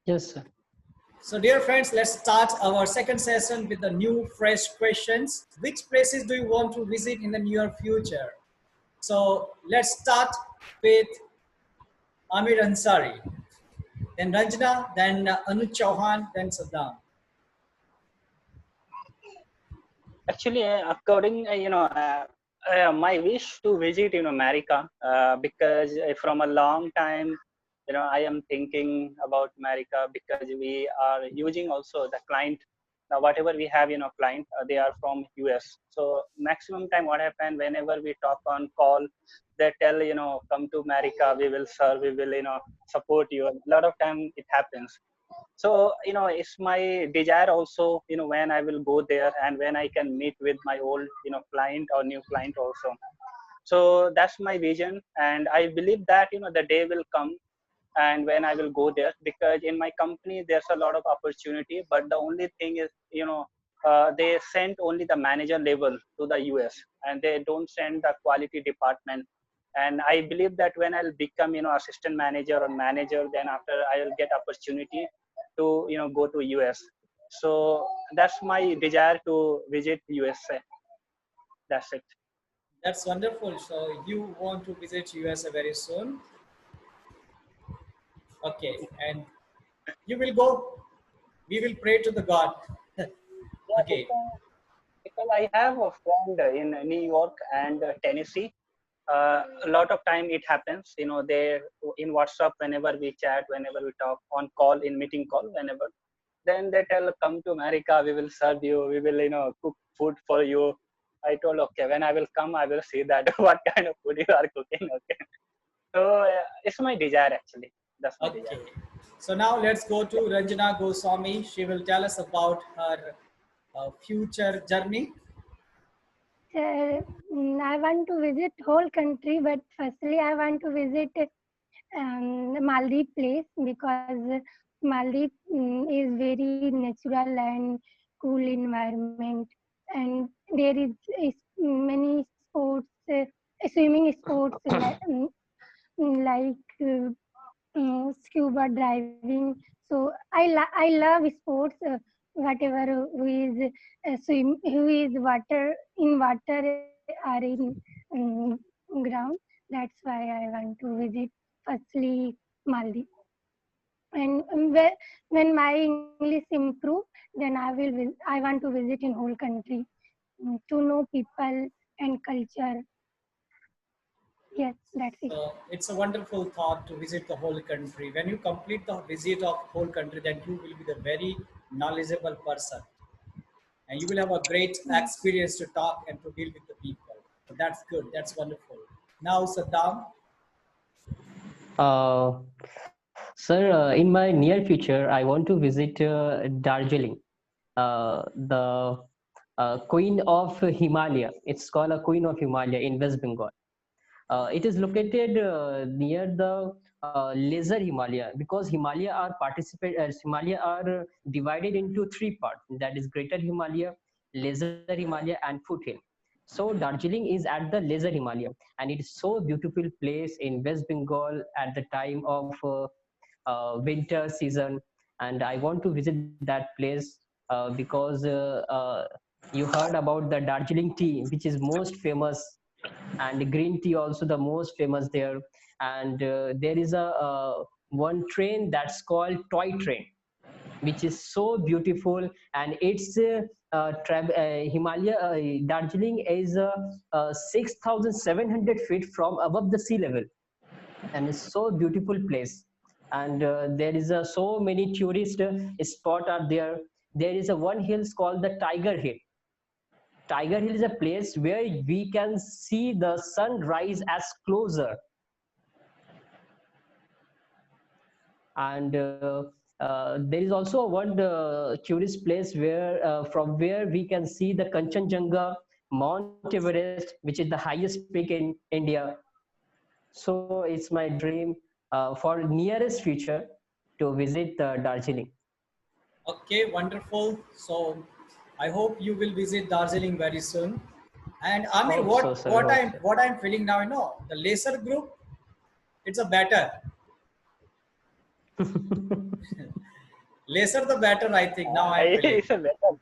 Yes, sir. So dear friends, let's start our second session with the new fresh questions. Which places do you want to visit in the near future? So let's start with Amir Ansari, then Ranjana, then Anuj Chauhan, then Saddam. Actually, according, my wish to visit, America, because from a long time, I am thinking about America because we are using also the client, whatever we have, client, they are from US. So maximum time what happen whenever we talk on call, they tell, come to America, we will serve, we will, support you. A lot of time it happens. So it's my desire also, when I will go there and when I can meet with my old client or new client also. So that's my vision, and I believe that the day will come and when I will go there, because in my company there's a lot of opportunity, but the only thing is they send only the manager level to the US and they don't send the quality department. And I believe that when I'll become assistant manager or manager, then after I will get opportunity to go to US. So that's my desire to visit USA. That's it. That's wonderful. So you want to visit USA very soon? Okay, and you will go. We will pray to the God. Yeah, Okay. because I have a friend in New York and Tennessee. A lot of time it happens, they in WhatsApp, whenever we chat, whenever we talk on call, in meeting call, whenever, then they tell, come to America, we will serve you, we will cook food for you. I told, okay, when I will come, I will see that what kind of food you are cooking. Okay, so it's my desire actually. That's my Okay. desire. So now let's go to Ranjana Goswami. She will tell us about her future journey. I want to visit whole country, but firstly I want to visit Maldives place, because Maldives is very natural and cool environment, and there is many sports, swimming sports like scuba diving. So I love sports. Whatever who is who is water in water or in ground. That's why I want to visit firstly Maldives. And when my English improve, then I want to visit in whole country to know people and culture. Yes, that's it. So it's a wonderful thought to visit the whole country. When you complete the visit of whole country, then you will be the very knowledgeable person, and you will have a great Yes. experience to talk and to deal with the people. So that's good. That's wonderful. Now, Saddam. Uh, Sir, in my near future, I want to visit Darjeeling, the Queen of Himalaya. It's called a Queen of Himalaya in West Bengal. It is located near the Lesser Himalaya, because Himalaya are divided into three parts. That is Greater Himalaya, Lesser Himalaya, and Foothill. So Darjeeling is at the Lesser Himalaya, and it is so beautiful place in West Bengal at the time of winter season. And I want to visit that place because you heard about the Darjeeling tea, which is most famous, and the green tea also the most famous there. And there is a one train that's called toy train, which is so beautiful. And it's Himalaya, Darjeeling is 6,700 feet from above the sea level, and it's so beautiful place. And there is so many tourist spot are there. There is a one hills called the Tiger Hill. Tiger Hill is a place where we can see the sunrise as closer. And there is also one tourist place where from where we can see the Kanchenjunga, Mount Everest, which is the highest peak in India. So it's my dream for nearest future to visit Darjeeling. Okay, wonderful. So I hope you will visit Darjeeling very soon. And Amir, Hope so, sir. Hope so. what I'm feeling now, the laser group, it's a better. Lesser the better, I think. Now I believe. It's a better.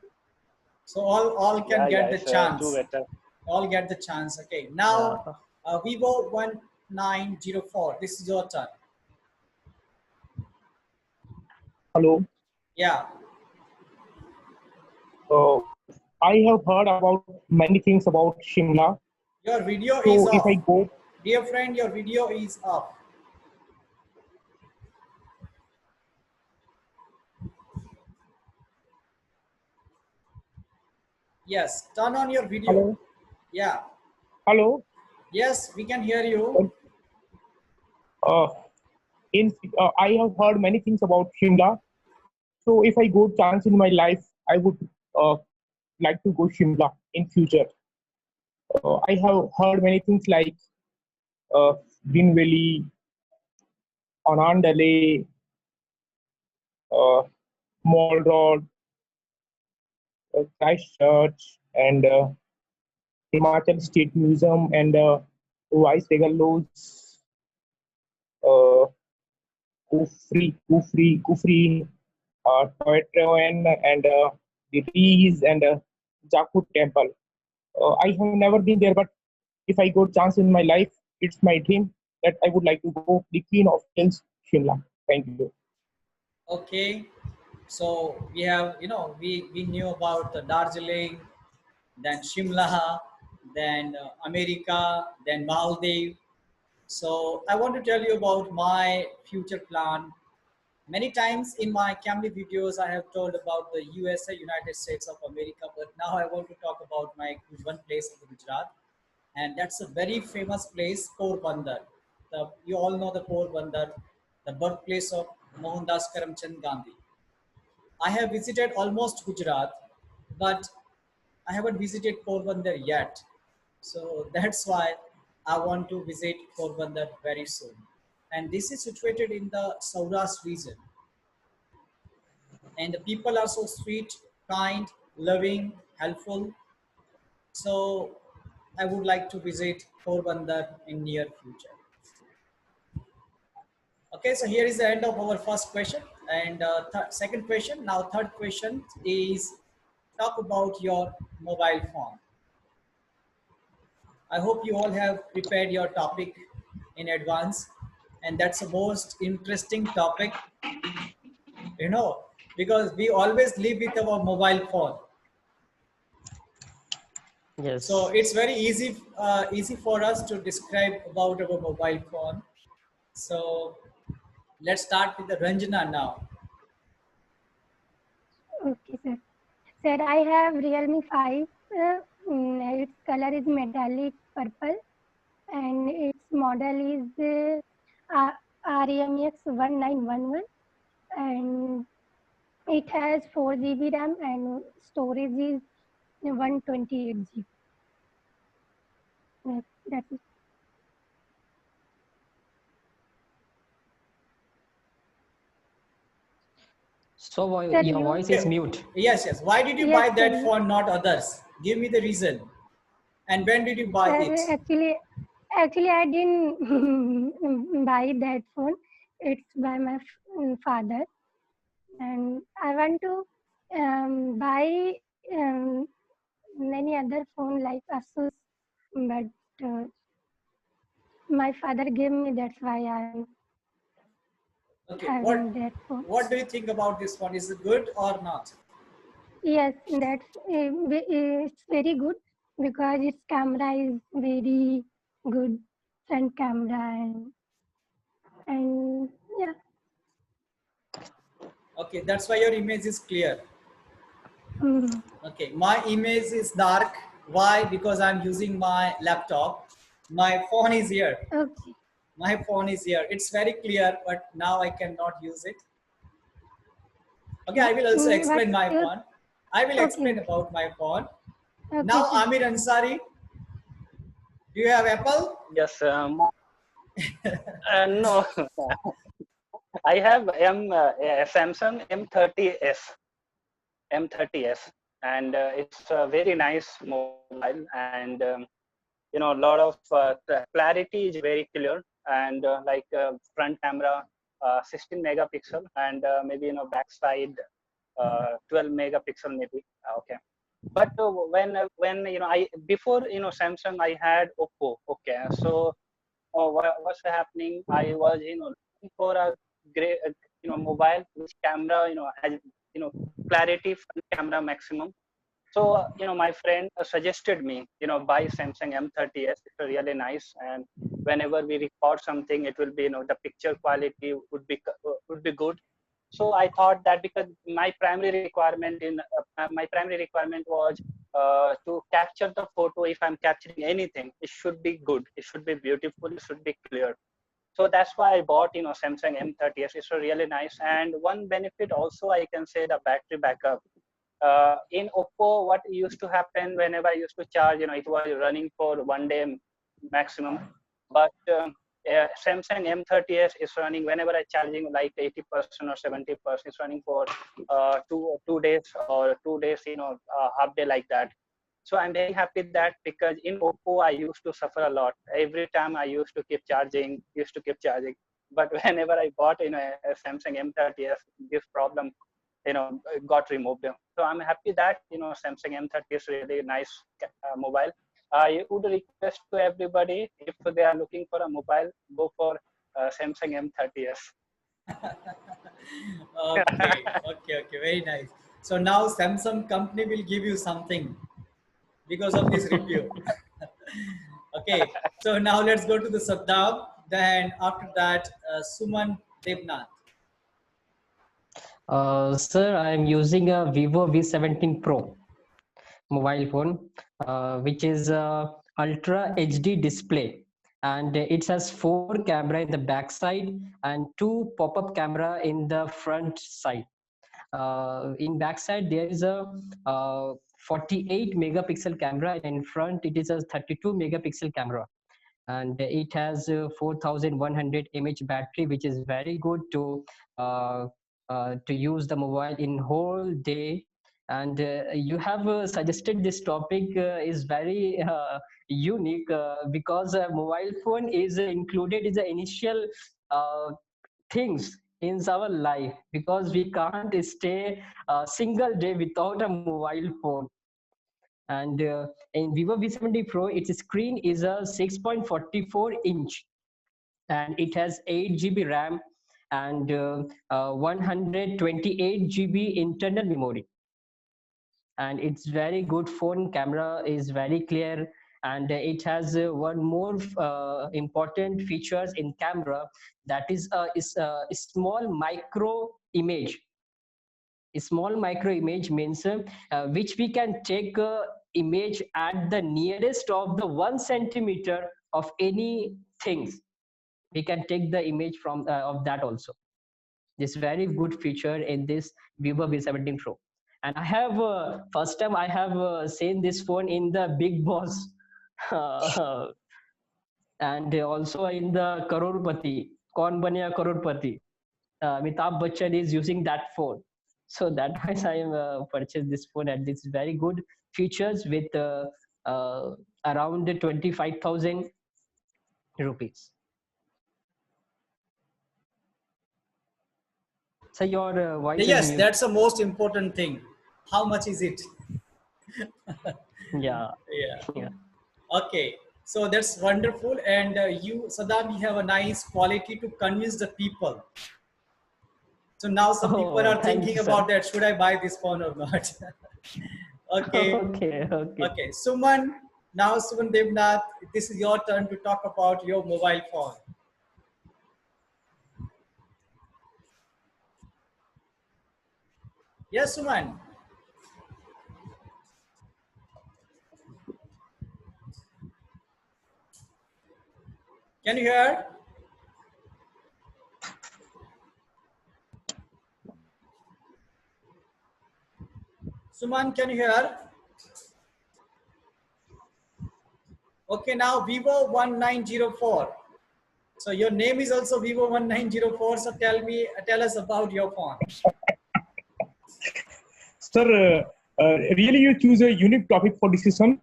So all can Yeah, get the it's too chance. better. All get the chance. Okay. Yeah. Now Vivo 1904. This is your turn. Hello. Yeah. Uh, I have heard about many things about Shimla. Your video is So if I off. go, Dear friend, your video is off. Yes. Turn on your video. hello, Yeah. hello. Yes, we can hear you. Uh, I have heard many things about Shimla. So if I go chance in my life, I would uh, like to go Shimla in future. I have heard many things like uh, Green Valley, Anandale, uh, Mall Road, Christchurch, and Himachal State Museum, and Vice Regalos, uh, Kufri, Toyotron, and the Rees, and Jakut Temple. I have never been there, but if I got chance in my life, it's my dream that I would like to go the Queen of Hills, Shimla. Thank you. Okay. So we have, we knew about the Darjeeling, then Shimla, then America, then Maldives. So I want to tell you about my future plan. Many times in my family videos, I have told about the USA, United States of America, but now I want to talk about my one place in Gujarat, and that's a very famous place, Porbandar. You all know the Porbandar, the birthplace of Mohandas Karamchand Gandhi. I have visited almost Gujarat, but I haven't visited Porbandar yet. So that's why I want to visit Porbandar very soon. And this is situated in the Saurashtra region. And the people are so sweet, kind, loving, helpful. So I would like to visit Porbandar in near future. Okay, so here is the end of our first question. And second question, now third question is talk about your mobile phone. I hope you all have prepared your topic in advance, and that's the most interesting topic, you know, because we always live with our mobile phone. So Yes. it's very easy for us to describe about our mobile phone. So let's start with the Ranjana now. Okay, sir. Sir, I have Realme 5. Its color is metallic purple and its model is RMX 1911 and it has 4 GB RAM and storage is 128 GB. That's it. So Sir, your you voice is mute. Yes, yes. Why did you yes, buy that sir. phone, not others? Give me the reason. And when did you buy it? Sir, actually, I didn't buy that phone. It's by my father, and I want to buy many other phone like Asus, but my father gave me. That's why I'm Okay, having that phone. what do you think about this one? Is it good or not? Yes, that's it's very good because its camera is very good, front camera and yeah. Okay, that's why your image is clear. Mm. Okay, my image is dark. Why? Because I'm using my laptop. My phone is here. Okay. My phone is here. It's very clear, but now I cannot use it. Okay, I will also What explain my you? phone. I will Okay, explain okay, about my phone. okay, Now, sir. Amir Ansari, do you have Apple? Yes. No. I have a Samsung M30s, and it's a very nice mobile, and a lot of clarity is very clear, and front camera 16 megapixel, and maybe backside 12 megapixel maybe. Okay. But when I before Samsung, I had Oppo. Okay, so what's happening? I was looking for a great mobile which camera has clarity, front camera maximum. So my friend suggested me buy Samsung M30s. It's really nice, and whenever we record something, it will be the picture quality would be good. So I thought that, because my primary requirement was to capture the photo. If I'm capturing anything, it should be good, it should be beautiful, it should be clear. So that's why I bought Samsung M30s. It's really nice. And one benefit also, I can say, the battery backup. In Oppo, what used to happen whenever I used to charge, it was running for 1 day maximum. But Samsung M30s is running, whenever I charging like 80% or 70%, it's running for 2 days or 2 days, half day like that. So I'm very happy that, because in Oppo I used to suffer a lot. Every time I used to keep charging. But whenever I bought a Samsung M30s, this problem got removed. So I'm happy that Samsung M30 is really nice mobile. I would request to everybody, if they are looking for a mobile, go for Samsung M30s. Okay, very nice. So now Samsung company will give you something because of this review. Okay, so now let's go to the Saddam. Then after that, Suman Devnath. Sir, I'm using a Vivo V17 Pro mobile phone, which is a Ultra HD display, and it has 4 camera in the back side and 2 pop-up camera in the front side. In backside there is a 48 megapixel camera, and in front it is a 32 megapixel camera, and it has 4100 mAh battery, which is very good to use the mobile in whole day. And you have suggested this topic is very unique, because a mobile phone is included in the initial things in our life, because we can't stay a single day without a mobile phone. And in Vivo V70 Pro, its screen is a 6.44 inch, and it has 8 GB RAM and 128 GB internal memory. And it's very good phone. Camera is very clear, and it has one more important features in camera, that is a small micro image. A small micro image means which we can take image at the nearest of the 1 centimeter of any things. We can take the image from of that also. This very good feature in this Vivo V17 Pro. And I have first time I have seen this phone in the Big Boss and also in the Crorepati, Kaun Banya Crorepati. Amitabh Bachchan is using that phone. So that why I purchased this phone, and it's very good features with around 25,000 rupees. So your voice is Yes, mute. that's the most important thing. How much is it? Yeah. Yeah. Okay, so that's wonderful. And you, Saddam, you have a nice quality to convince the people. So now some people are thank thinking you, sir. about that. Should I buy this phone or not? Okay. Okay. Suman, now Suman Devnath, this is your turn to talk about your mobile phone. Yes, Suman. Can you hear? Suman, can you hear? Okay, now Vivo 1904. So your name is also Vivo 1904. So tell us about your phone. Sir, really you choose a unique topic for discussion.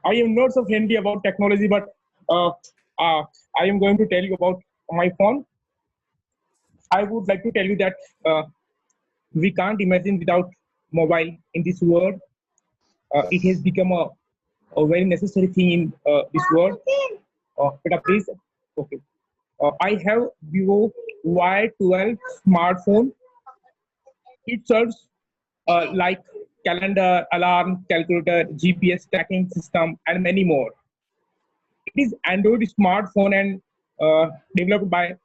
I am not so friendly about technology, but I am going to tell you about my phone, I would like to tell you that we can't imagine without mobile in this world. It has become a very necessary thing in this world. Beta, please. Okay. I have Vivo Y12 smartphone. It serves like calendar, alarm, calculator, GPS tracking system, and many more. It is Android smartphone and developed by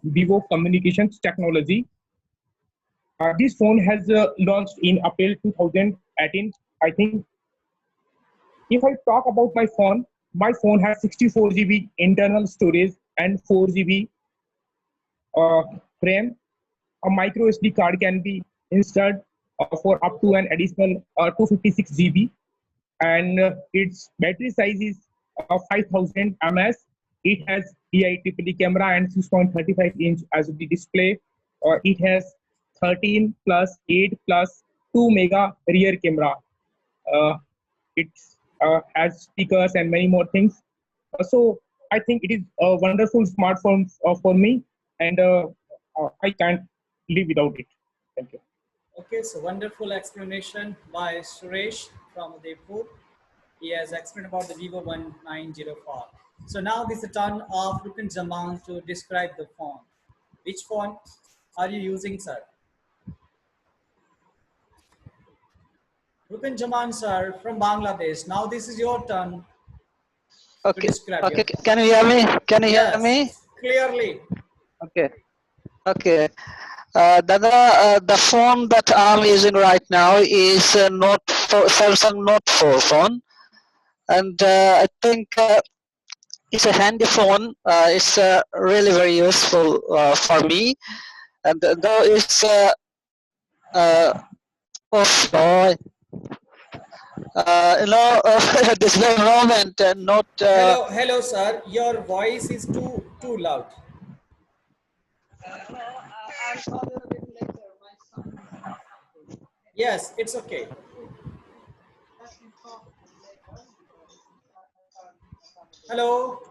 Vivo Communications Technology. This phone has launched in April 2018, I think. If I talk about my phone has 64 GB internal storage and 4 GB RAM. A micro SD card can be installed for up to an additional 256 GB, and its battery size is 5000 mAh. It has EIEEE camera and 6.35-inch LCD display. It has 13 plus 8 plus 2 mega rear camera. It has speakers and many more things. So I think it is a wonderful smartphone for me, and I can't live without it. Thank you. Okay, so wonderful explanation by Suresh from Udaipur. He has explained about the Vivo Y904. So now this is the turn of Rukun Zaman to describe the phone. Which phone are you using, sir? Rukun Zaman, sir, from Bangladesh. Now this is your turn to Okay. describe Okay. your phone. Can you hear me? Can you hear me? Yes, clearly. Okay. Okay. The phone that I'm using right now is a Samsung Note 4 phone, and I think it's a handy phone. It's really very useful for me, and though it's oh, this very moment not. Hello, sir. Your voice is too loud. I'll call you a bit later. My son. Yes, it's okay. Hello,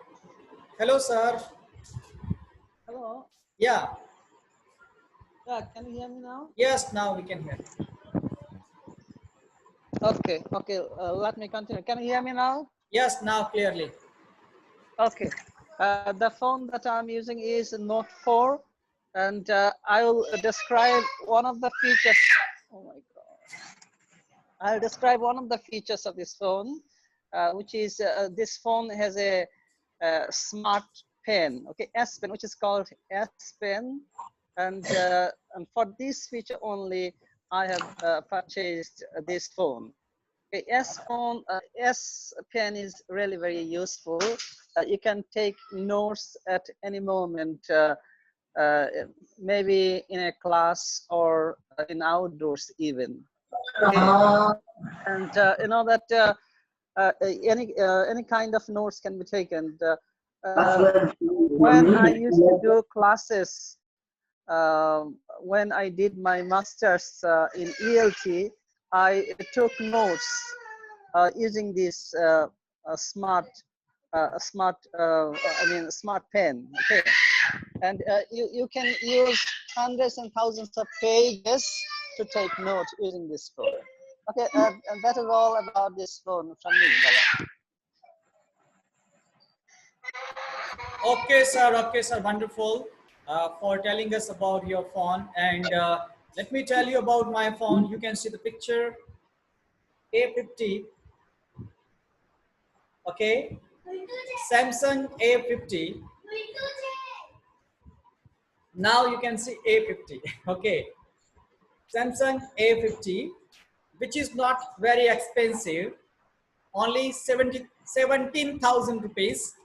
hello, sir. Hello. Yeah, Yeah, can you hear me now? yes. Now we can hear. Okay, okay. Let me continue. Can you hear me now? Yes, now clearly. Okay. The phone that I'm using is Note 4, and I will describe one of the features. Oh my God. I'll describe one of the features of this phone, which is this phone has a smart pen, okay, S Pen, which is called S Pen, and for this feature only, I have purchased this phone. Okay, S Pen is really very useful. You can take notes at any moment, maybe in a class or in outdoors even. Okay. And you know that any kind of notes can be taken. When I used to do classes, when I did my master's in ELT, I took notes using this smart pen. Okay, and you can use hundreds and thousands of pages to take notes using this phone. Okay, and that is all about this phone from me, Baba. Okay, sir, wonderful for telling us about your phone. And let me tell you about my phone. You can see the picture A50. Okay, Samsung A50. Now you can see A50. Okay, Samsung A50, which is not very expensive, only 17,000 rupees.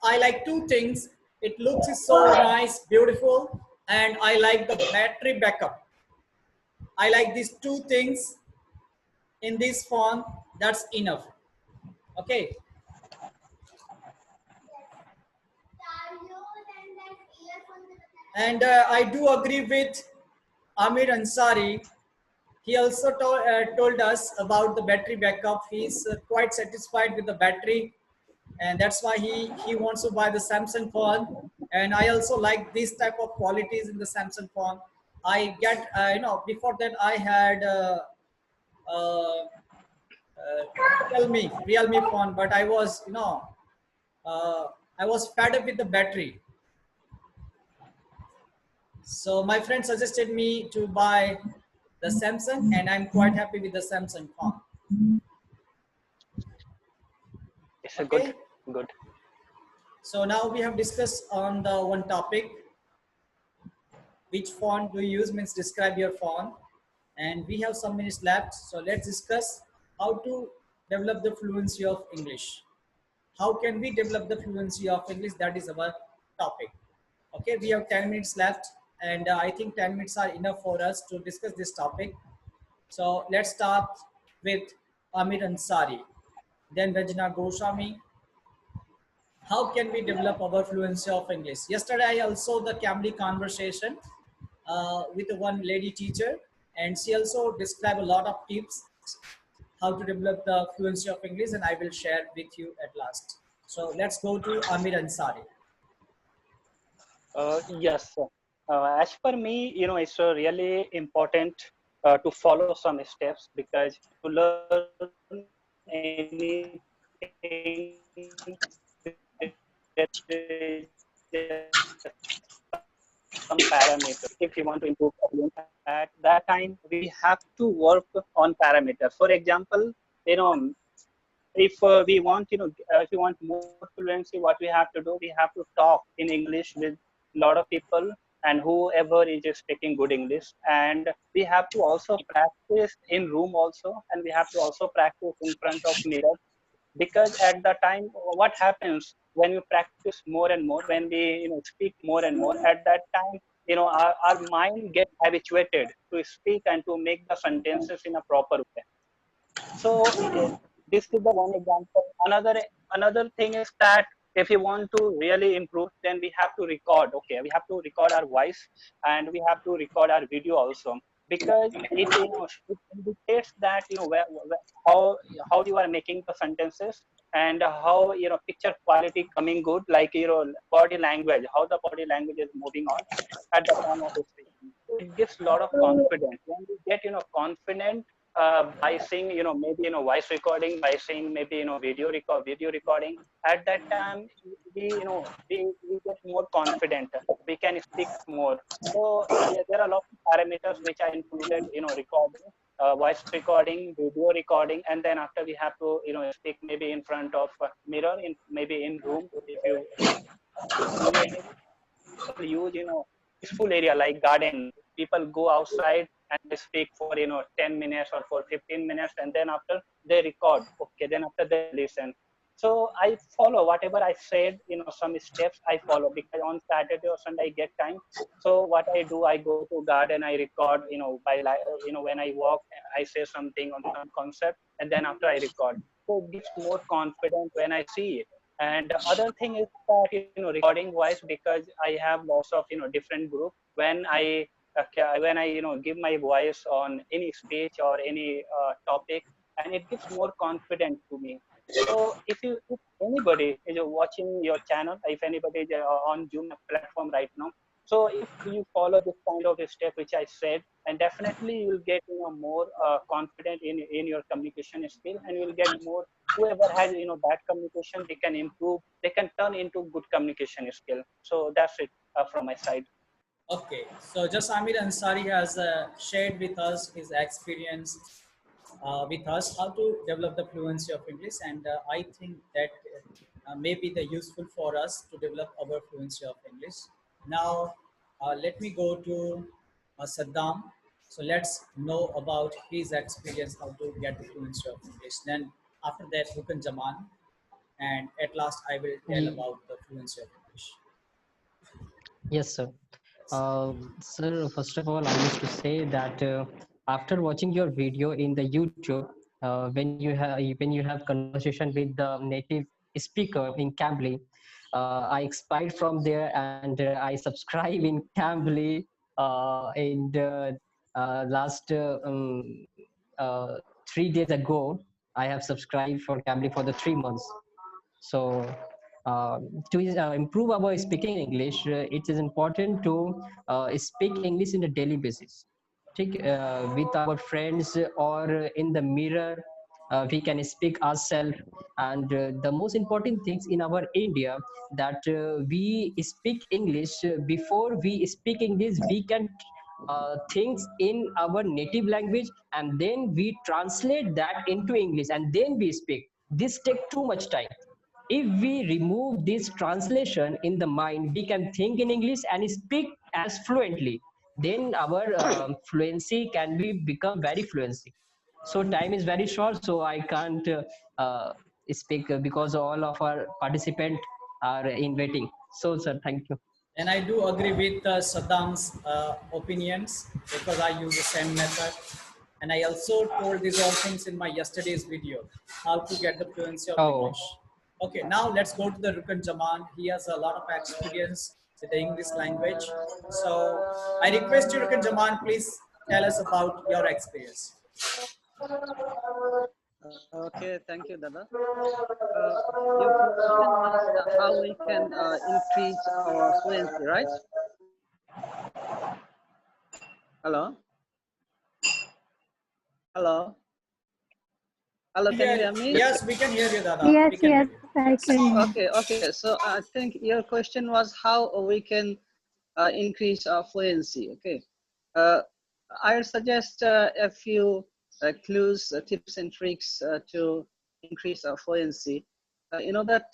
I like two things. It looks so nice, beautiful, and I like the battery backup. I like these two things in this phone. That's enough. Okay. And I do agree with Amir Ansari. He also told us about the battery backup. He's quite satisfied with the battery, and that's why he wants to buy the Samsung phone. and I also like this type of qualities in the Samsung phone. I get before that I had uh, Realme phone, but I was I was fed up with the battery. So my friend suggested me to buy the Samsung, and I'm quite happy with the Samsung phone. It's a good, Okay, good. so now we have discussed on the one topic, which font do you use, means describe your font, and we have some minutes left. So let's discuss how to develop the fluency of English. How can we develop the fluency of English? That is our topic. Okay, we have 10 minutes left, and I think 10 minutes are enough for us to discuss this topic. So let's start with Amir Ansari, then Rajna Goswami. How can we develop our fluency of English? Yesterday, I also the Cambly conversation with one lady teacher, and she also described a lot of tips how to develop the fluency of English, and I will share with you at last. So let's go to Amir Ansari. Yes. As per me, it's really important to follow some steps, because to learn anything, there is some parameters. If you want to improve at that time, we have to work on parameters. For example, if we want, if we want more fluency, what we have to do, we have to talk in English with a lot of people, and whoever is speaking good English. And we have to also practice in room also, and we have to also practice in front of mirror, because at the time, what happens when we practice more and more, when we speak more and more, at that time, our mind gets habituated to speak and to make the sentences in a proper way. So this is the one example. Another thing is that if you want to really improve, then we have to record. Okay, we have to record our voice, and we have to record our video also, because it indicates that how you are making the sentences, and how picture quality coming good, like body language, how the body language is moving on at the time of speaking. It gives a lot of confidence. When we get confident by saying maybe voice recording, by saying maybe video recording, at that time we get more confident, we can speak more. So there are a lot of parameters which are included, recording, voice recording, video recording, and then after we have to speak maybe in front of mirror, in maybe in room. If you people use peaceful area like garden, people go outside and they speak for 10 minutes or for 15 minutes, and then after they record. Okay, then after they listen. So I follow whatever I said, some steps I follow, because on Saturday or Sunday I get time. So what I do, I go to garden, I record, when I walk, I say something on some concept, and then after I record. So it gives more confidence when I see it. And the other thing is that recording voice, because I have lots of different group. When I give my voice on any speech or any topic, and it gives more confidence to me. So if anybody is watching your channel, if anybody is on Zoom platform right now, so if you follow this kind of a step which I said, and definitely you will get more confident in your communication skill, and you will get more. Whoever has bad communication, they can improve, they can turn into good communication skill. So that's it from my side. Okay, so just Amir Ansari has shared with us his experience with us how to develop the fluency of English, and I think that may be the useful for us to develop our fluency of English. Now, let me go to Saddam. So let's know about his experience how to get the fluency of English. Then after that, Hukun Jaman, and at last I will tell Ye- about the fluency of English. Yes, sir. Sir, first of all, I wish to say that after watching your video in the YouTube, when you have conversation with the native speaker in Cambly, I expired from there, and I subscribe in Cambly in the last uh, 3 days ago. I have subscribed for Cambly for the 3 months. So to improve our speaking English, it is important to speak English in a daily basis. With our friends or in the mirror, we can speak ourselves. And the most important things in our India, that we speak English. Before we speak English, we can things in our native language, and then we translate that into English, and then we speak. This take too much time. If we remove this translation in the mind, we can think in English and speak as fluently. Then our fluency can be become very fluency. So time is very short, so I can't uh, speak because all of our participants are in waiting. So sir, thank you. And I do agree with Saddam's opinions because I use the same method. And I also told these all things in my yesterday's video, how to get the fluency of Oh, English. Okay, now let's go to the Rukun Jaman. He has a lot of experience with the English language. So I request you, Rukun Jaman, please tell us about your experience. Okay, thank you, Dada. Your question was how we can increase our fluency, right? Hello? Hello? Hello, can you hear me? Yes, we can hear you, Dada. Yes, We can yes, hear you. I can. Okay. So I think your question was how we can increase our fluency. Okay. I suggest a few clues, tips and tricks to increase our fluency. You know that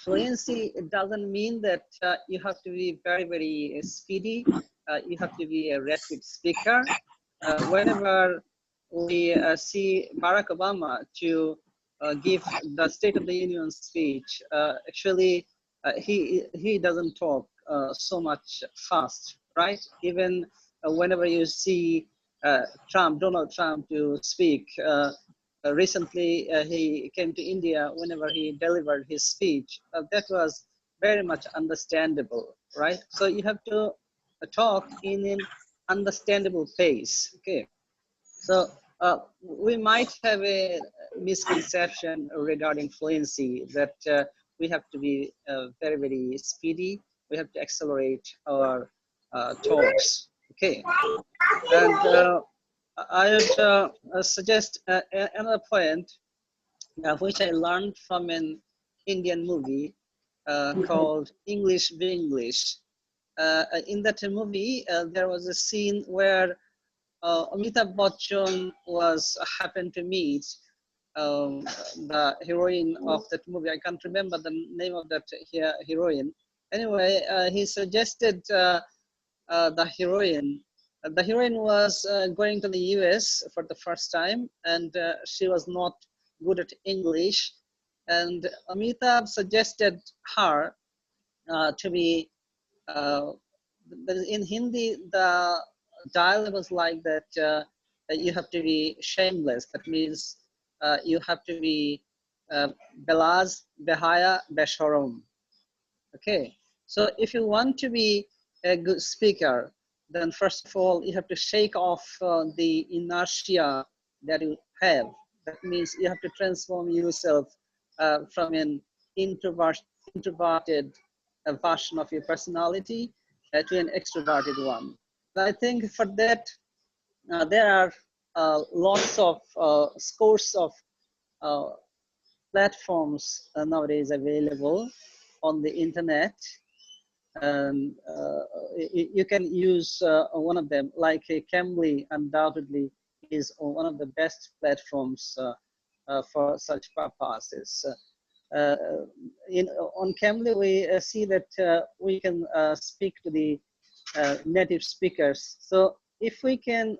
fluency, it doesn't mean that you have to be very, very speedy. You have to be a rapid speaker. Whenever we see Barack Obama to give the State of the Union speech, actually he doesn't talk so much fast, right? Even whenever you see Donald Trump to speak, recently he came to India. Whenever he delivered his speech, that was very much understandable, right? So you have to talk in an understandable pace. Okay. So we might have a misconception regarding fluency that we have to be very, very speedy. We have to accelerate our talks. Okay. And I would suggest another point which I learned from an Indian movie called English English. In that movie, there was a scene where Amitabh Bachchan was happened to meet the heroine of that movie. I can't remember the name of that heroine. Anyway, he suggested the heroine. The heroine was going to the US for the first time, and she was not good at English. And Amitabh suggested her to be in Hindi, the dialogue was like that you have to be shameless. That means you have to be belaz, behaya, beshorom. Okay. So if you want to be a good speaker, then first of all, you have to shake off the inertia that you have. That means you have to transform yourself from an introverted version of your personality to an extroverted one. I think for that, there are lots of scores of platforms nowadays available on the internet. And you can use one of them, like Cambly undoubtedly is one of the best platforms for such purposes. On Cambly, we see that we can speak to the native speakers. So if we can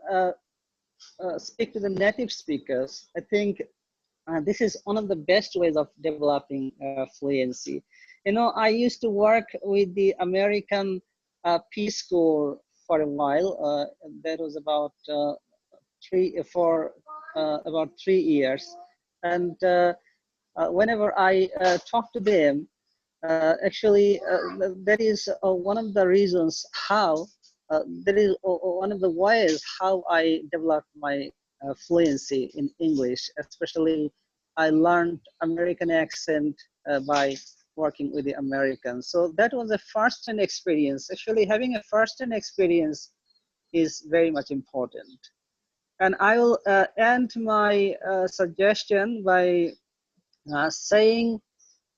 speak to the native speakers, I think this is one of the best ways of developing fluency. You know, I used to work with the American Peace Corps for a while. That was about about 3 years. And whenever I talk to them, actually, that is one of the reasons how, that is one of the ways how I developed my fluency in English. Especially, I learned American accent by working with the Americans. So that was a first-hand experience. Actually, having a first-hand experience is very much important. And I will end my suggestion by saying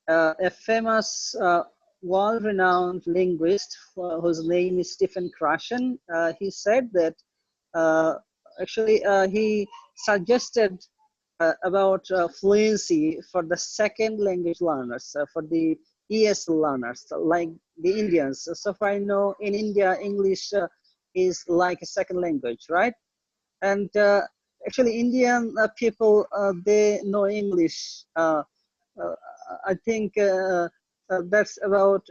a famous world-renowned linguist whose name is Stephen Krashen. He said that he suggested about fluency for the second language learners, for the ESL learners, like the Indians. So far I know in India, English is like a second language, right? And actually Indian people, they know English. I think that's about